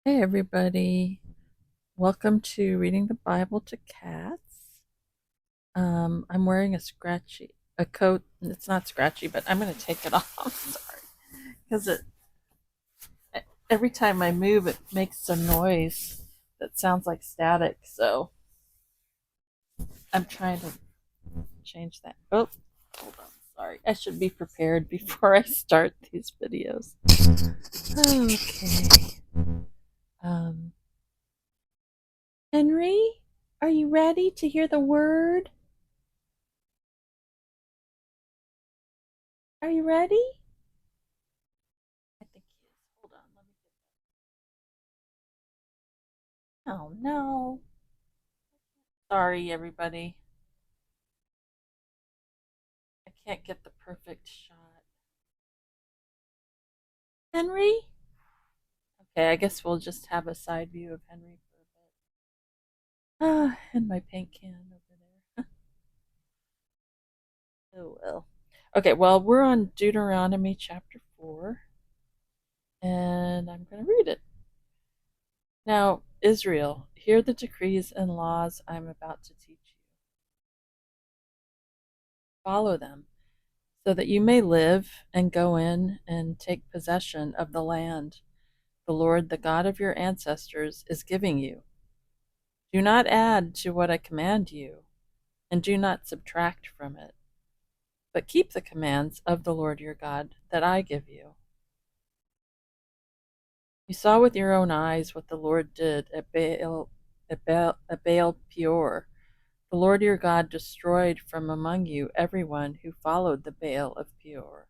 Hey everybody, welcome to Reading the Bible to Cats. I'm wearing a coat. It's not scratchy, but I'm going to take it off. Sorry, because every time I move, it makes some noise that sounds like static. So I'm trying to change that. Oh, hold on. Sorry, I should be prepared before I start these videos. Okay. Um, Henry, are you ready to hear the word? Are you ready? I think he is. Hold on, let me get. Oh no. Sorry, everybody. I can't get the perfect shot. Henry? Okay, I guess we'll just have a side view of Henry for a bit. Ah, and my paint can over there. Oh well. Okay, well, we're on Deuteronomy chapter 4, and I'm going to read it. Now, Israel, hear the decrees and laws I'm about to teach you. Follow them, so that you may live and go in and take possession of the land the Lord, the God of your ancestors, is giving you. Do not add to what I command you, and do not subtract from it, but keep the commands of the Lord your God that I give you. You saw with your own eyes what the Lord did at Baal Peor. The Lord your God destroyed from among you everyone who followed the Baal of Peor.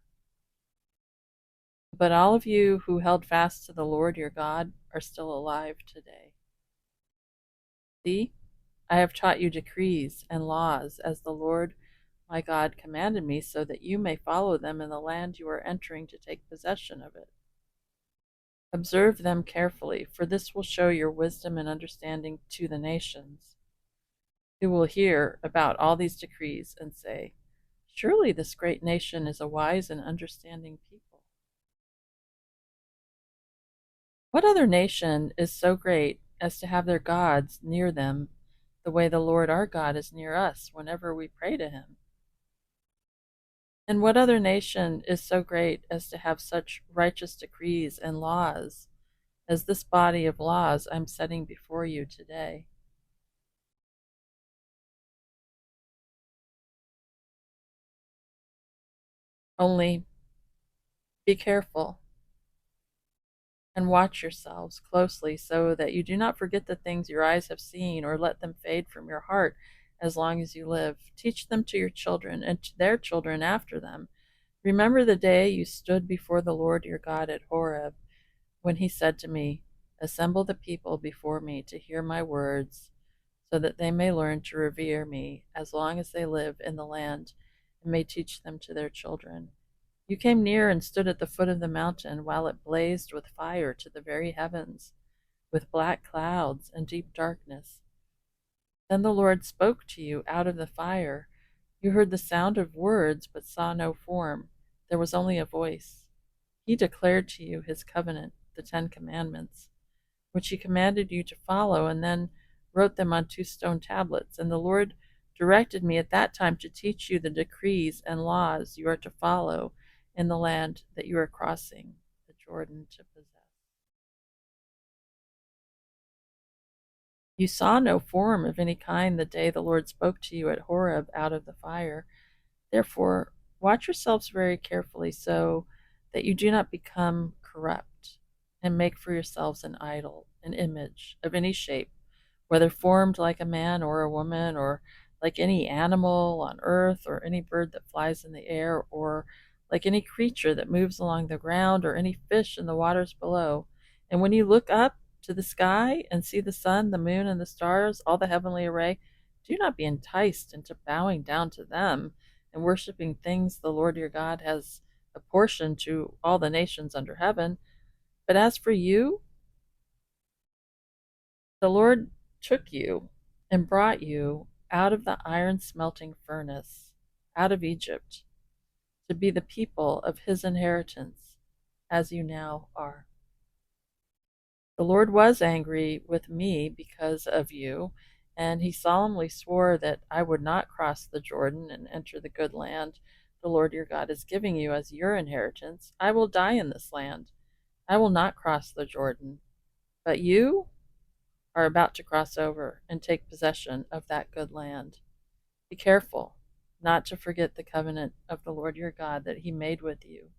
But all of you who held fast to the Lord your God are still alive today. See, I have taught you decrees and laws as the Lord my God commanded me, so that you may follow them in the land you are entering to take possession of it. Observe them carefully, for this will show your wisdom and understanding to the nations, who will hear about all these decrees and say, surely this great nation is a wise and understanding people. What other nation is so great as to have their gods near them the way the Lord our God is near us whenever we pray to him? And what other nation is so great as to have such righteous decrees and laws as this body of laws I'm setting before you today? Only be careful and watch yourselves closely so that you do not forget the things your eyes have seen or let them fade from your heart as long as you live. Teach them to your children and to their children after them. Remember the day you stood before the Lord your God at Horeb, when he said to me, assemble the people before me to hear my words, so that they may learn to revere me as long as they live in the land, and may teach them to their children. You came near and stood at the foot of the mountain while it blazed with fire to the very heavens, with black clouds and deep darkness. Then the Lord spoke to you out of the fire. You heard the sound of words, but saw no form. There was only a voice. He declared to you his covenant, the 10 Commandments, which he commanded you to follow, and then wrote them on 2 stone tablets. And the Lord directed me at that time to teach you the decrees and laws you are to follow in the land that you are crossing the Jordan to possess. You saw no form of any kind the day the Lord spoke to you at Horeb out of the fire. Therefore, watch yourselves very carefully so that you do not become corrupt and make for yourselves an idol, an image of any shape, whether formed like a man or a woman, or like any animal on earth, or any bird that flies in the air, or like any creature that moves along the ground, or any fish in the waters below. And when you look up to the sky and see the sun, the moon, and the stars, all the heavenly array, do not be enticed into bowing down to them and worshiping things the Lord your God has apportioned to all the nations under heaven. But as for you, the Lord took you and brought you out of the iron smelting furnace, out of Egypt, to be the people of his inheritance, as you now are. The Lord was angry with me because of you, and he solemnly swore that I would not cross the Jordan and enter the good land the Lord your God is giving you as your inheritance. I will die in this land. I will not cross the Jordan. But you are about to cross over and take possession of that good land. Be careful not to forget the covenant of the Lord your God that he made with you.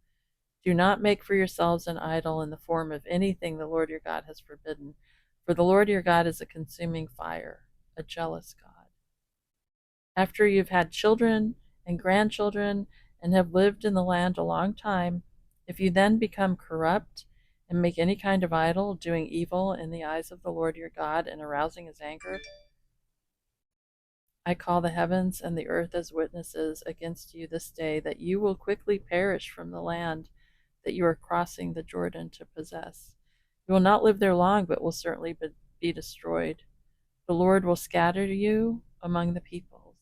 Do not make for yourselves an idol in the form of anything the Lord your God has forbidden, for the Lord your God is a consuming fire, a jealous God. After you've had children and grandchildren and have lived in the land a long time, if you then become corrupt and make any kind of idol, doing evil in the eyes of the Lord your God and arousing his anger, I call the heavens and the earth as witnesses against you this day that you will quickly perish from the land that you are crossing the Jordan to possess. You will not live there long, but will certainly be destroyed. The Lord will scatter you among the peoples,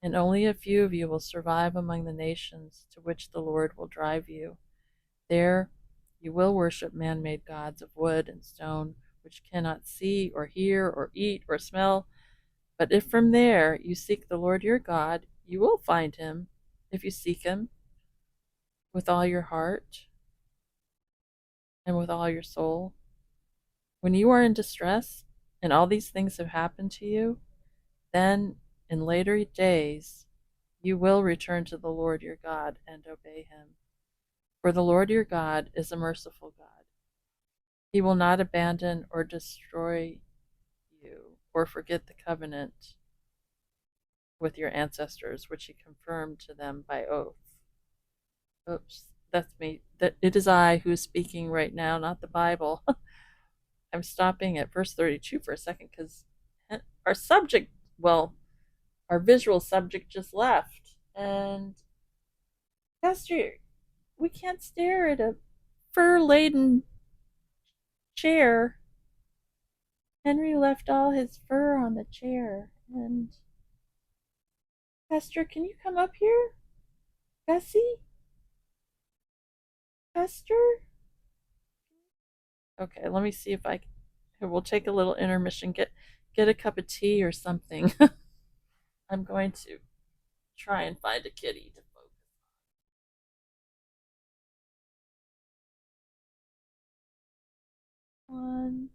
and only a few of you will survive among the nations to which the Lord will drive you. There you will worship man-made gods of wood and stone, which cannot see or hear or eat or smell. But if from there you seek the Lord your God, you will find him if you seek him with all your heart and with all your soul. When you are in distress and all these things have happened to you, then in later days you will return to the Lord your God and obey him. For the Lord your God is a merciful God. He will not abandon or destroy you or forget the covenant with your ancestors, which he confirmed to them by oath. Oops, that's me. That it is I who is speaking right now, not the Bible. I'm stopping at verse 32 for a second because our subject, well, our visual subject just left. And Pastor, we can't stare at a fur laden chair. Henry left all his fur on the chair. And Pastor, can you come up here? Bessie? Pastor? Okay, let me see if I can. We'll take a little intermission. Get a cup of tea or something. I'm going to try and find a kitty to focus on.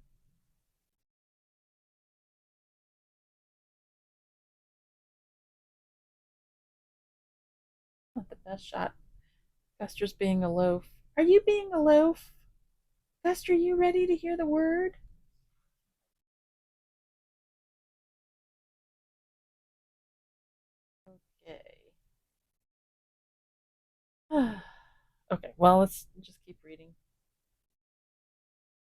Not the best shot. Guster's being a loaf. Are you being a loaf? Guster, you ready to hear the word? Okay. Okay, well, let's just keep reading.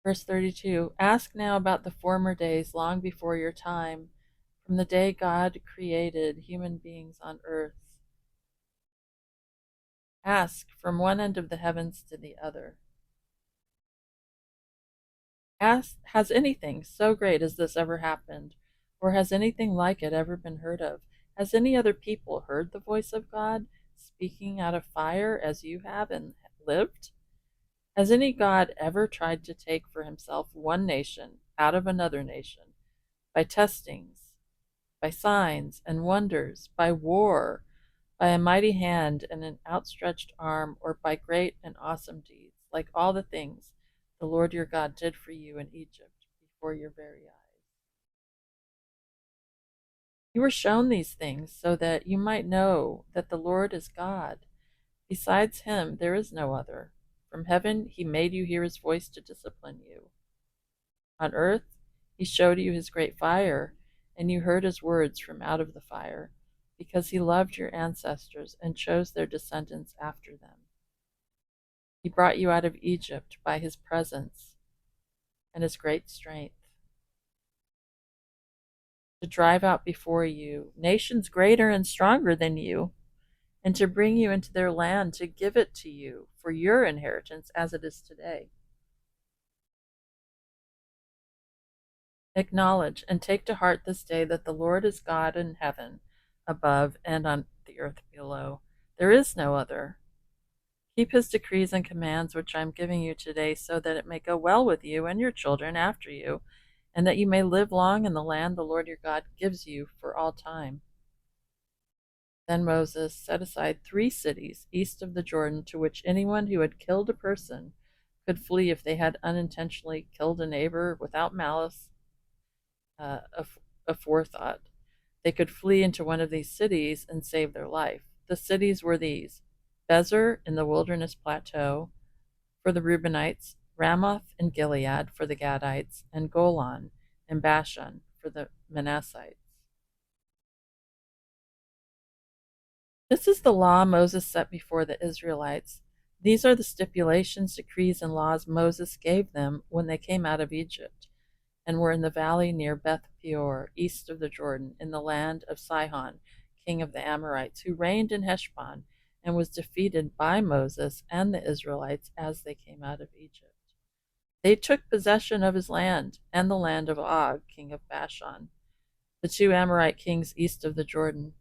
Verse 32. Ask now about the former days long before your time, from the day God created human beings on earth. Ask from one end of the heavens to the other. Ask, has anything so great as this ever happened? Or has anything like it ever been heard of? Has any other people heard the voice of God speaking out of fire as you have and lived? Has any God ever tried to take for himself one nation out of another nation by testings, by signs and wonders, by war, by a mighty hand and an outstretched arm, or by great and awesome deeds, like all the things the Lord your God did for you in Egypt before your very eyes? You were shown these things so that you might know that the Lord is God. Besides him, there is no other. From heaven, he made you hear his voice to discipline you. On earth, he showed you his great fire, and you heard his words from out of the fire, because he loved your ancestors and chose their descendants after them. He brought you out of Egypt by his presence and his great strength, to drive out before you nations greater and stronger than you, and to bring you into their land, to give it to you for your inheritance as it is today. Acknowledge and take to heart this day that the Lord is God in heaven above and on the earth below. There is no other. Keep his decrees and commands which I am giving you today, so that it may go well with you and your children after you, and that you may live long in the land the Lord your God gives you for all time. Then Moses set aside 3 cities east of the Jordan, to which anyone who had killed a person could flee if they had unintentionally killed a neighbor without malice aforethought. They could flee into one of these cities and save their life. The cities were these: Bezer in the wilderness plateau for the Reubenites, Ramoth in Gilead for the Gadites, and Golan in Bashan for the Manassites. This is the law Moses set before the Israelites. These are the stipulations, decrees, and laws Moses gave them when they came out of Egypt and were in the valley near Beth Peor, east of the Jordan, in the land of Sihon, king of the Amorites, who reigned in Heshbon and was defeated by Moses and the Israelites as they came out of Egypt. They took possession of his land and the land of Og, king of Bashan, the 2 Amorite kings east of the Jordan.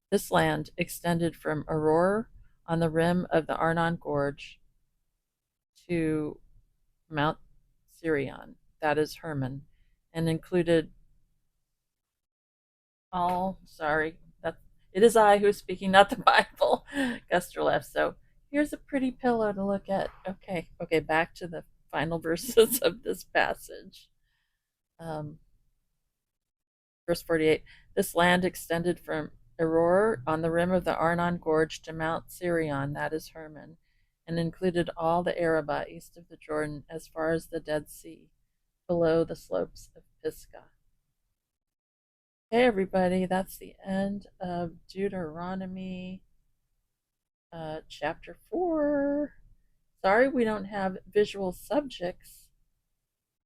This land extended from Aroer on the rim of the Arnon Gorge to Mount Sirion, that is Hermon, and included all, sorry, that it is I who is speaking, not the Bible. Guster left. So here's a pretty pillow to look at. Okay, back to the final verses of this passage. Verse 48, this land extended from Aroer on the rim of the Arnon Gorge to Mount Sirion, that is Hermon, and included all the Arabah east of the Jordan as far as the Dead Sea, below the slopes of Pisgah. Hey everybody, that's the end of Deuteronomy chapter 4. Sorry we don't have visual subjects,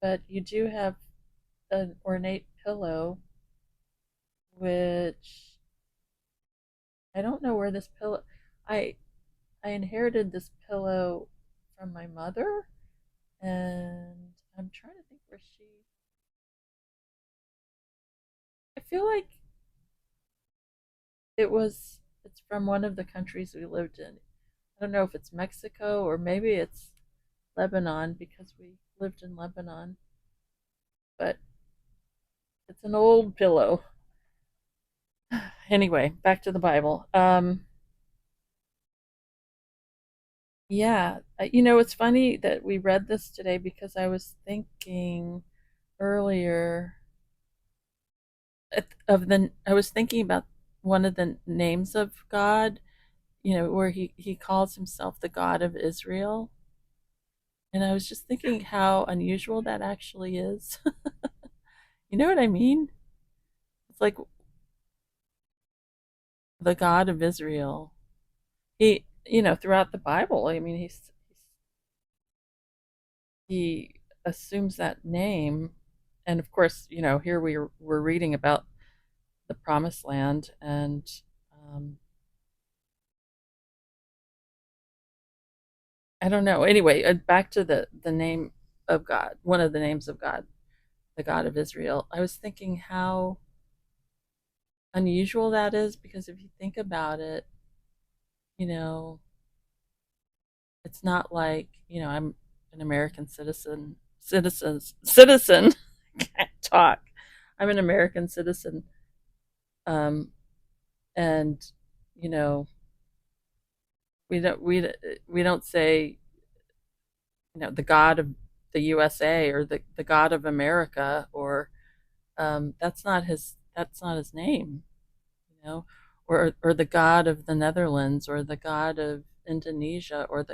but you do have an ornate pillow, which I don't know where this pillow. I I inherited this pillow from my mother, and I'm trying to think where she. I feel like it's from one of the countries we lived in. I don't know if it's Mexico or maybe it's Lebanon because we lived in Lebanon. But it's an old pillow. Anyway, back to the Bible. Yeah, it's funny that we read this today because I was thinking earlier I was thinking about one of the names of God, where he calls himself the God of Israel. And I was just thinking how unusual that actually is. You know what I mean? It's like the God of Israel. Throughout the Bible, I mean, he assumes that name. And of course, here we're reading about the promised land, and I don't know. Anyway, back to the name of God, one of the names of God, the God of Israel. I was thinking how unusual that is because if you think about it, you know, it's not like, I'm an American citizen, can't talk. I'm an American citizen. Um, and, you know, we don't say, the God of the USA or the God of America, or that's not his name, or the God of the Netherlands or the God of Indonesia, or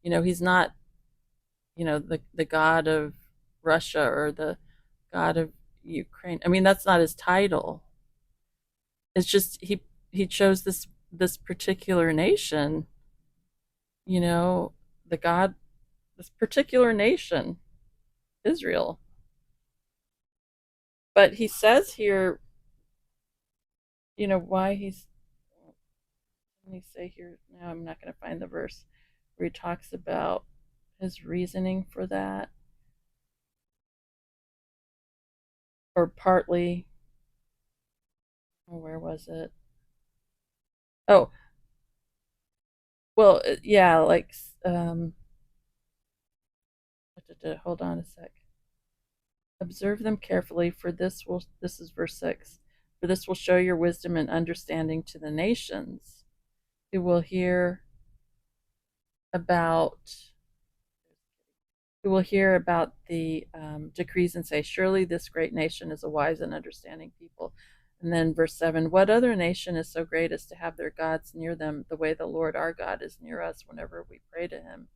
he's not, the God of Russia or the God of Ukraine. I mean, that's not his title. It's just he chose this particular nation, you know, the God, this particular nation, Israel. But he says here, why he's. Let me say here now. I'm not going to find the verse where he talks about his reasoning for that, or partly. Where was it? Oh, Well, yeah, like hold on a sec. Observe them carefully, for this is verse 6. For this will show your wisdom and understanding to the nations who will hear about the decrees and say, surely this great nation is a wise and understanding people. And then verse 7, what other nation is so great as to have their gods near them the way the Lord our God is near us whenever we pray to him?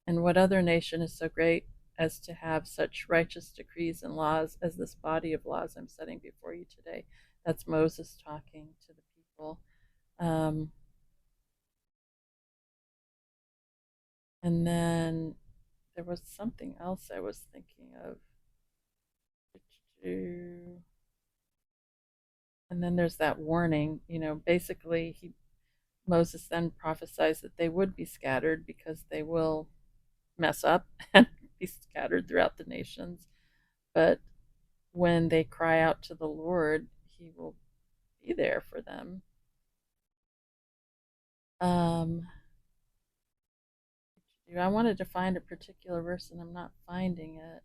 And what other nation is so great as to have such righteous decrees and laws as this body of laws I'm setting before you today? That's Moses talking to the people. Um, and then there was something else I was thinking of. And then there's that warning, basically Moses then prophesies that they would be scattered because they will mess up and be scattered throughout the nations. But when they cry out to the Lord, he will be there for them. Um, I wanted to find a particular verse and I'm not finding it.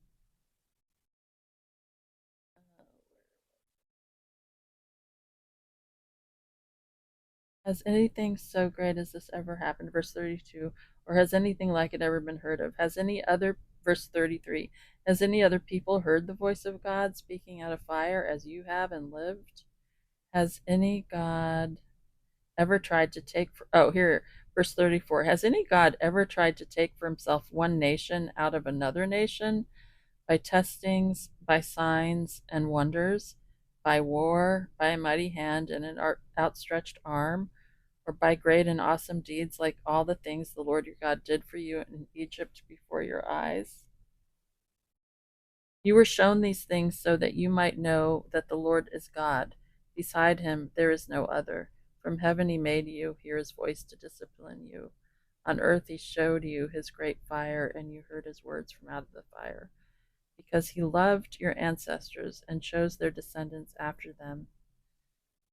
Has anything so great as this ever happened? Verse 32. Or has anything like it ever been heard of? Verse 33. Has any other people heard the voice of God speaking out of fire as you have and lived? Has any God ever tried to take, here, verse 34. Has any God ever tried to take for himself one nation out of another nation by testings, by signs and wonders, by war, by a mighty hand and an outstretched arm? Or by great and awesome deeds like all the things the Lord your God did for you in Egypt before your eyes? You were shown these things so that you might know that the Lord is God. Beside him there is no other. From heaven he made you, hear his voice to discipline you. On earth he showed you his great fire, and you heard his words from out of the fire. Because he loved your ancestors and chose their descendants after them.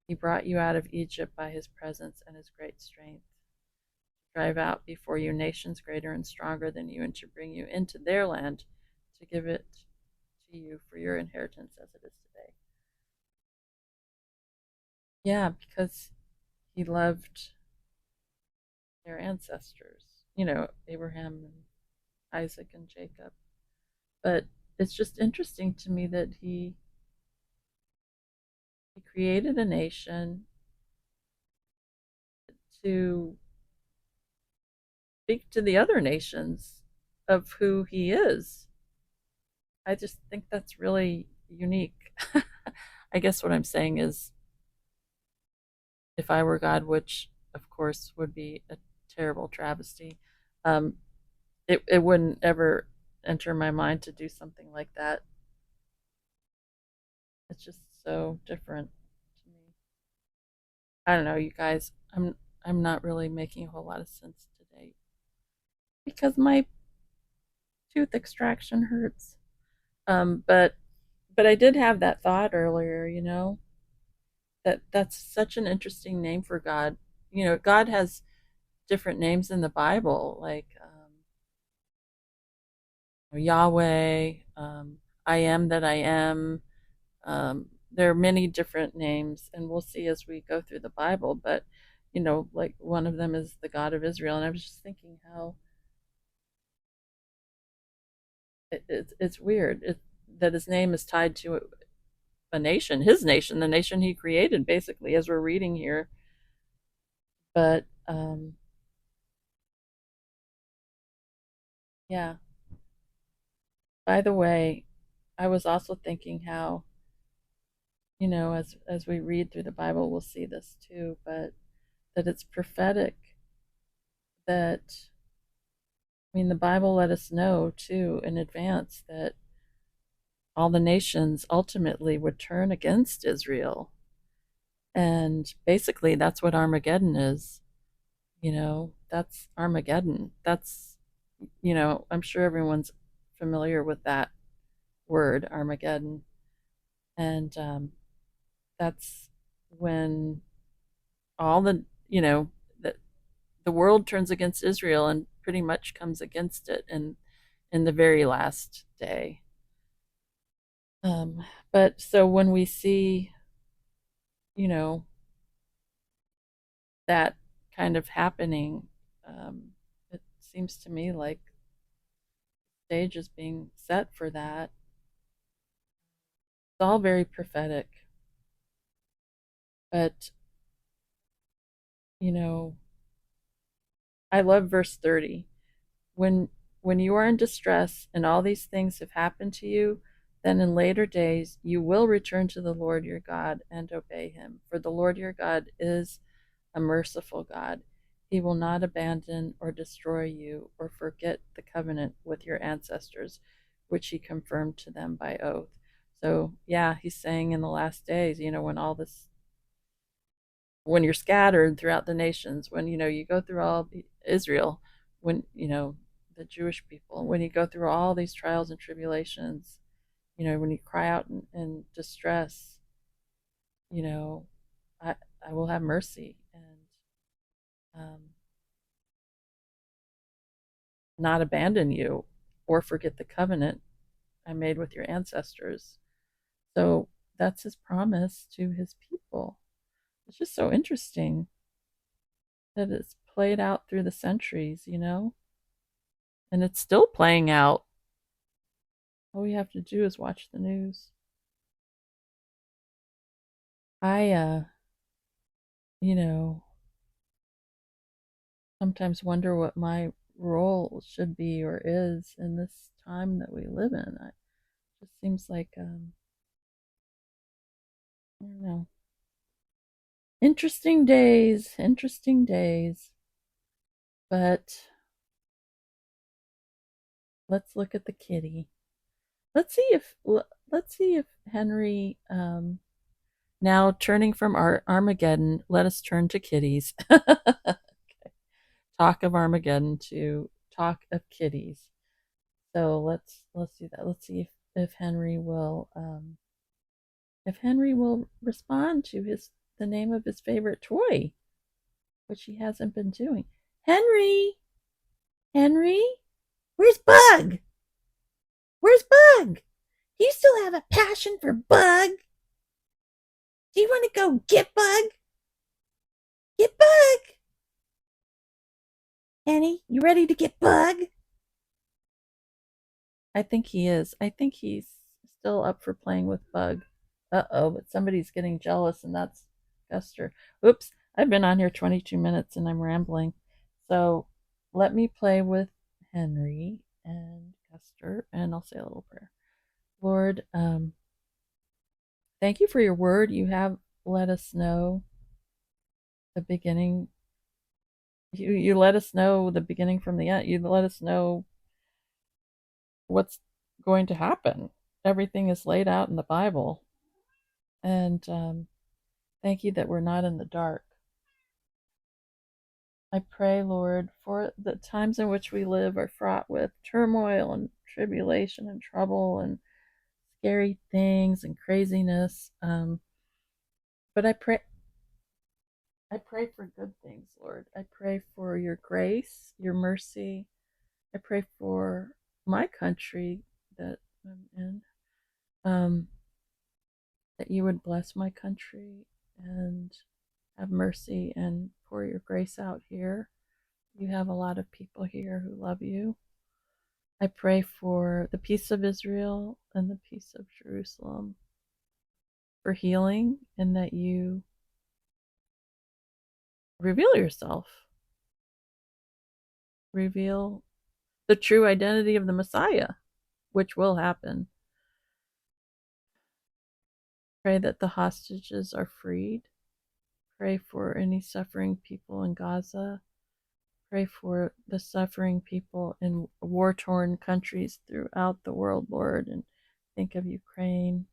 He brought you out of Egypt by his presence and his great strength. Drive out before you nations greater and stronger than you, and to bring you into their land, to give it to you for your inheritance as it is today. Yeah, because he loved their ancestors, Abraham and Isaac and Jacob. But it's just interesting to me that he created a nation to speak to the other nations of who he is. I just think that's really unique. I guess what I'm saying is, if I were God, which of course would be a terrible travesty, um, it wouldn't ever enter my mind to do something like that. It's just so different to me. I don't know, you guys. I'm not really making a whole lot of sense today because my tooth extraction hurts. But I did have that thought earlier. That's such an interesting name for God. God has different names in the Bible, like Yahweh, I am that I am. There are many different names, and we'll see as we go through the Bible. But like one of them is the God of Israel, and I was just thinking how it's weird that his name is tied to a nation, his nation, the nation he created, basically, as we're reading here. But yeah. By the way, I was also thinking how, as we read through the Bible, we'll see this too, but that it's prophetic. That, I mean, the Bible let us know too in advance that all the nations ultimately would turn against Israel. And basically, that's what Armageddon is. That's Armageddon. I'm sure everyone's familiar with that word, Armageddon. And that's when all the the world turns against Israel and pretty much comes against it in the very last day. But so when we see, you know, that kind of happening, it seems to me like the stage is being set for that. It's all very prophetic, but you know, I love verse 30. When when you are in distress and all these things have happened to you, then in later days you will return to the Lord your God and obey him. For the Lord your God is a merciful God. He will not abandon or destroy you or forget the covenant with your ancestors, which he confirmed to them by oath. So, yeah, he's saying in the last days, when all this, when you're scattered throughout the nations, when, you go through all Israel, when, the Jewish people, when you go through all these trials and tribulations, when you cry out in distress, you know, I, I will have mercy and um, not abandon you or forget the covenant I made with your ancestors. So that's his promise to his people. It's just so interesting that it's played out through the centuries, and it's still playing out. All we have to do is watch the news. I, you know, sometimes wonder what my role should be or is in this time that we live in. It just seems like, I don't know, interesting days, interesting days. But let's look at the kitty. Let's see if Henry, now turning from Armageddon, let us turn to kitties. Talk of Armageddon to talk of kitties. So let's do that. Let's see if Henry will, respond to the name of his favorite toy, which he hasn't been doing. Henry, Henry, where's Bug? Where's Bug? Do you still have a passion for Bug? Do you want to go get Bug? Get Bug! Annie, you ready to get Bug? I think he is. I think he's still up for playing with Bug. Uh-oh, but somebody's getting jealous, and that's Guster. Oops, I've been on here 22 minutes and I'm rambling. So let me play with Henry and Guster, and I'll say a little prayer. Lord, thank you for your word. You have let us know the beginning. You let us know the beginning from the end. You let us know what's going to happen. Everything is laid out in the Bible. And thank you that we're not in the dark. I pray, Lord, for the times in which we live are fraught with turmoil and tribulation and trouble and scary things and craziness. But I pray for good things, Lord. I pray for your grace, your mercy. I pray for my country that I'm in, that you would bless my country and have mercy and pour your grace out here. You have a lot of people here who love you. I pray for the peace of Israel and the peace of Jerusalem, for healing, and that you reveal yourself, reveal the true identity of the Messiah, which will happen. Pray that the hostages are freed. Pray for any suffering people in Gaza. Pray for the suffering people in war-torn countries throughout the world, Lord, and think of Ukraine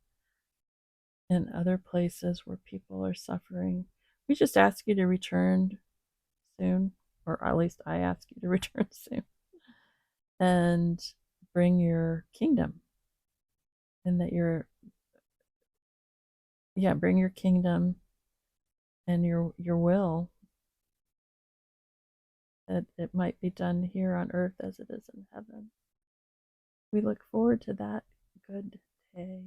and other places where people are suffering. We just ask you to return soon, or at least I ask you to return soon, and bring your kingdom, and that bring your kingdom and your will that it might be done here on earth as it is in heaven. We look forward to that good day.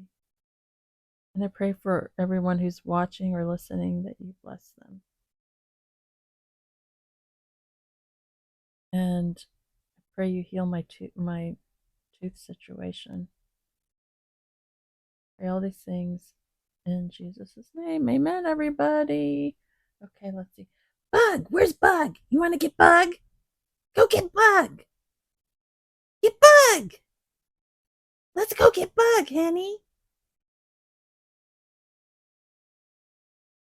And I pray for everyone who's watching or listening that you bless them. And I pray you heal my tooth situation. Pray all these things in Jesus' name. Amen, everybody. Okay, let's see. Bug, where's Bug? You want to get Bug? Go get Bug. Get Bug. Let's go get Bug, Henny.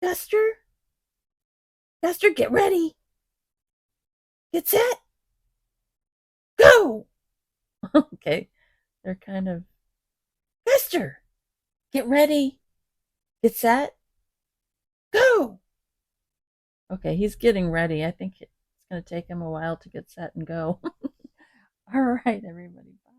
Guster? Guster, get ready. Get set. Go. Okay. They're kind of. Guster, get ready. Get set. Go. Okay, he's getting ready. I think it's going to take him a while to get set and go. All right, everybody. Bye.